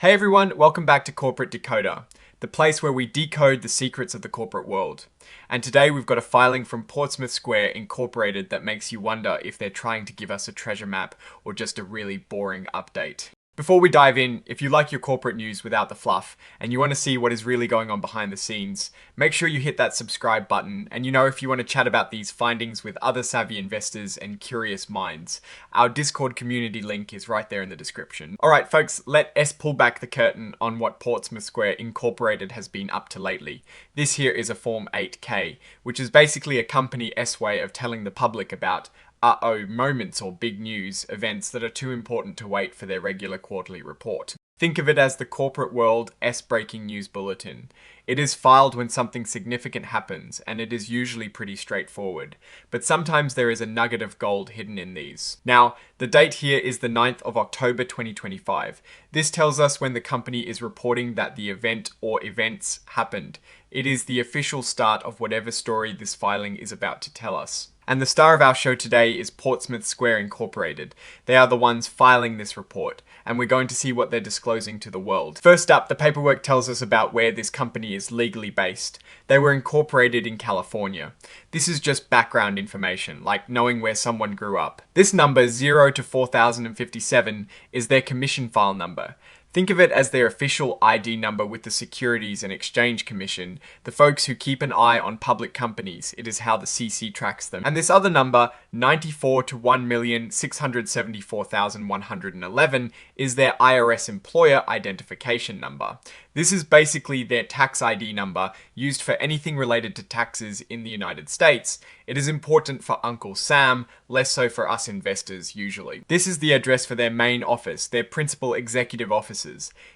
Hey everyone, welcome back to Corporate Decoder, the place where we decode the secrets of the corporate world. And today we've got a filing from Portsmouth Square Incorporated that makes you wonder if they're trying to give us a treasure map or just a really boring update. Before we dive in, if you like your corporate news without the fluff and you want to see what is really going on behind the scenes, make sure you hit that subscribe button. And if you want to chat about these findings with other savvy investors and curious minds, our Discord community link is right there in the description. Alright folks, let us pull back the curtain on what Portsmouth Square Incorporated has been up to lately. This here is a Form 8K, which is basically a company S way of telling the public about moments or big news events that are too important to wait for their regular quarterly report. Think of it as the corporate world breaking news bulletin. It is filed when something significant happens, and it is usually pretty straightforward. But sometimes there is a nugget of gold hidden in these. Now, the date here is the 9th of October 2025. This tells us when the company is reporting that the event or events happened. It is the official start of whatever story this filing is about to tell us. And the star of our show today is Portsmouth Square Incorporated. They are the ones filing this report, and we're going to see what they're disclosing to the world. First up, the paperwork tells us about where this company is legally based. They were incorporated in California. This is just background information, like knowing where someone grew up. This number, 0 to 4057, is their commission file number. Think of it as their official ID number with the Securities and Exchange Commission, the folks who keep an eye on public companies. It is how the CC tracks them. And this other number, 94 to 1,674,111, is their IRS employer identification number. This is basically their tax ID number used for anything related to taxes in the United States. It is important for Uncle Sam, less so for us investors usually. This is the address for their main office, their principal executive offices.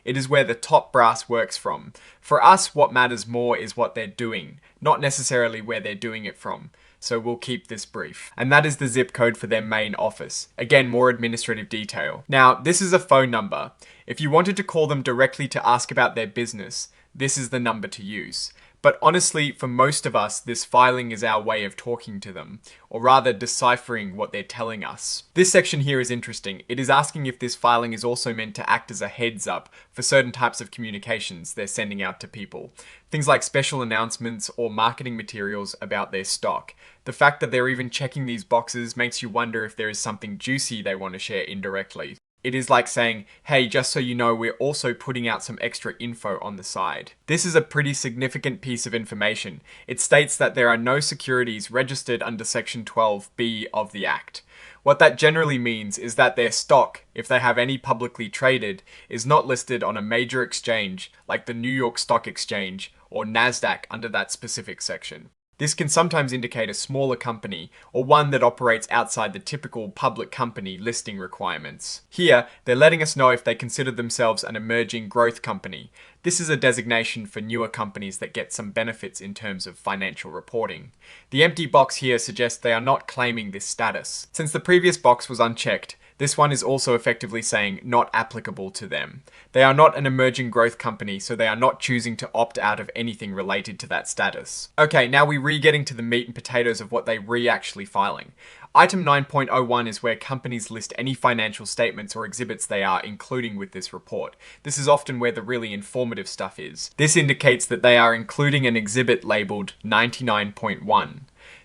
It is where the top brass works from. For us, what matters more is what they're doing, not necessarily where they're doing it from. So we'll keep this brief. And that is the zip code for their main office. Again, more administrative detail. Now, this is a phone number. If you wanted to call them directly to ask about their business, this is the number to use. But honestly, for most of us, this filing is our way of talking to them, or rather deciphering what they're telling us. This section here is interesting. It is asking if this filing is also meant to act as a heads up for certain types of communications they're sending out to people. Things like special announcements or marketing materials about their stock. The fact that they're even checking these boxes makes you wonder if there is something juicy they want to share indirectly. It is like saying, hey, just so you know, we're also putting out some extra info on the side. This is a pretty significant piece of information. It states that there are no securities registered under Section 12B of the Act. What that generally means is that their stock, if they have any publicly traded, is not listed on a major exchange like the New York Stock Exchange or NASDAQ under that specific section. This can sometimes indicate a smaller company or one that operates outside the typical public company listing requirements. Here, they're letting us know if they consider themselves an emerging growth company. This is a designation for newer companies that get some benefits in terms of financial reporting. The empty box here suggests they are not claiming this status. Since the previous box was unchecked, this one is also effectively saying not applicable to them. They are not an emerging growth company, so they are not choosing to opt out of anything related to that status. Okay, now we're getting to the meat and potatoes of what they actually filing. Item 9.01 is where companies list any financial statements or exhibits they are including with this report. This is often where the really informative stuff is. This indicates that they are including an exhibit labeled 99.1.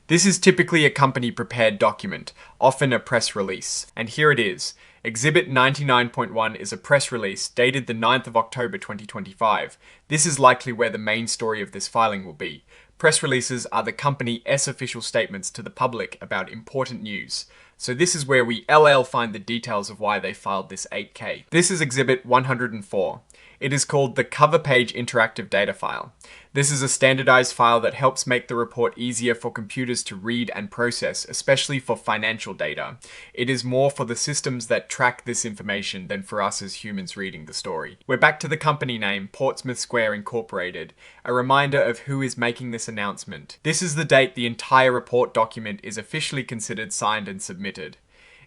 This is typically a company-prepared document, often a press release. And here it is. Exhibit 99.1 is a press release dated the 9th of October 2025. This is likely where the main story of this filing will be. Press releases are the company's official statements to the public about important news. So this is where we find the details of why they filed this 8K. This is Exhibit 104. It is called the Cover Page Interactive Data File. This is a standardized file that helps make the report easier for computers to read and process, especially for financial data. It is more for the systems that track this information than for us as humans reading the story. We're back to the company name, Portsmouth Square Incorporated, a reminder of who is making this announcement. This is the date the entire report document is officially considered signed and submitted.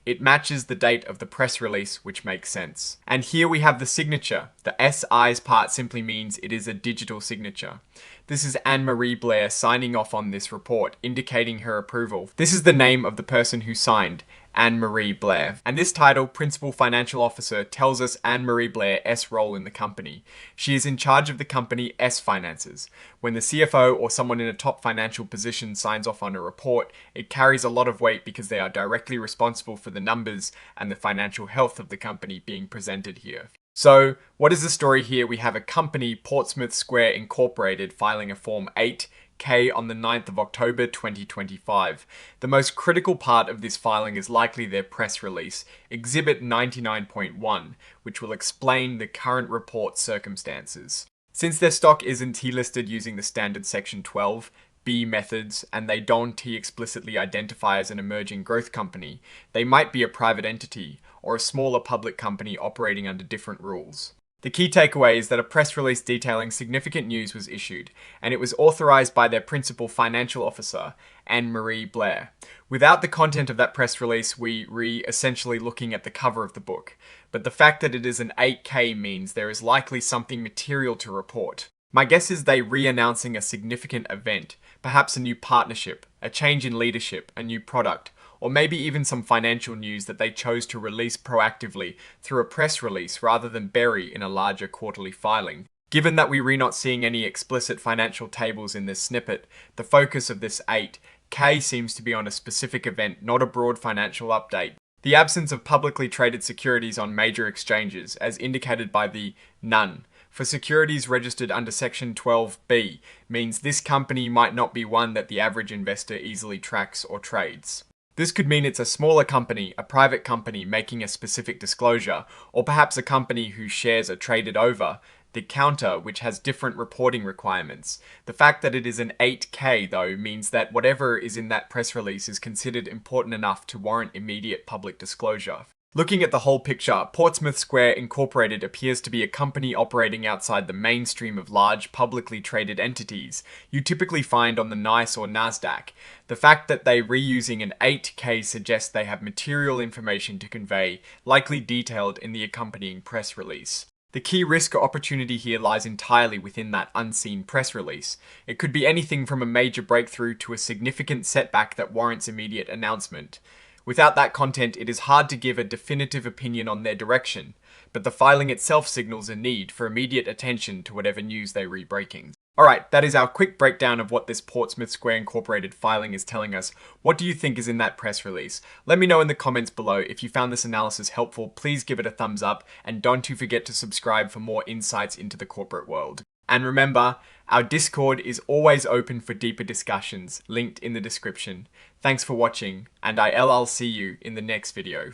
It matches the date of the press release, which makes sense. And here we have the signature. The SI's part simply means it is a digital signature. This is Anne-Marie Blair signing off on this report, indicating her approval. This is the name of the person who signed, Anne-Marie Blair. And this title, Principal Financial Officer, tells us Anne-Marie Blair's role in the company. She is in charge of the company S Finances. When the CFO or someone in a top financial position signs off on a report, it carries a lot of weight because they are directly responsible for the numbers and the financial health of the company being presented here. So, what is the story here? We have a company, Portsmouth Square Incorporated, filing a Form 8K on the 9th of October 2025. The most critical part of this filing is likely their press release, Exhibit 99.1, which will explain the current report circumstances. Since their stock isn't T-listed using the standard Section 12B methods, and they don't T-explicitly identify as an emerging growth company, they might be a private entity, or a smaller public company operating under different rules. The key takeaway is that a press release detailing significant news was issued, and it was authorized by their principal financial officer, Anne-Marie Blair. Without the content of that press release, we essentially looking at the cover of the book. But the fact that it is an 8K means there is likely something material to report. My guess is they re-announcing a significant event, perhaps a new partnership, a change in leadership, a new product, or maybe even some financial news that they chose to release proactively through a press release rather than bury in a larger quarterly filing. Given that we're not seeing any explicit financial tables in this snippet, the focus of this 8K seems to be on a specific event, not a broad financial update. The absence of publicly traded securities on major exchanges, as indicated by the none, for securities registered under Section 12B, means this company might not be one that the average investor easily tracks or trades. This could mean it's a smaller company, a private company making a specific disclosure, or perhaps a company whose shares are traded over the counter, which has different reporting requirements. The fact that it is an 8K, though, means that whatever is in that press release is considered important enough to warrant immediate public disclosure. Looking at the whole picture, Portsmouth Square Incorporated appears to be a company operating outside the mainstream of large publicly traded entities you typically find on the NYSE or NASDAQ. The fact that they're reusing an 8K suggests they have material information to convey, likely detailed in the accompanying press release. The key risk or opportunity here lies entirely within that unseen press release. It could be anything from a major breakthrough to a significant setback that warrants immediate announcement. Without that content, it is hard to give a definitive opinion on their direction, but the filing itself signals a need for immediate attention to whatever news they're re-breaking. Alright, that is our quick breakdown of what this Portsmouth Square Incorporated filing is telling us. What do you think is in that press release? Let me know in the comments below. If you found this analysis helpful, please give it a thumbs up, and don't forget to subscribe for more insights into the corporate world. And remember, our Discord is always open for deeper discussions, linked in the description. Thanks for watching, and I'll see you in the next video.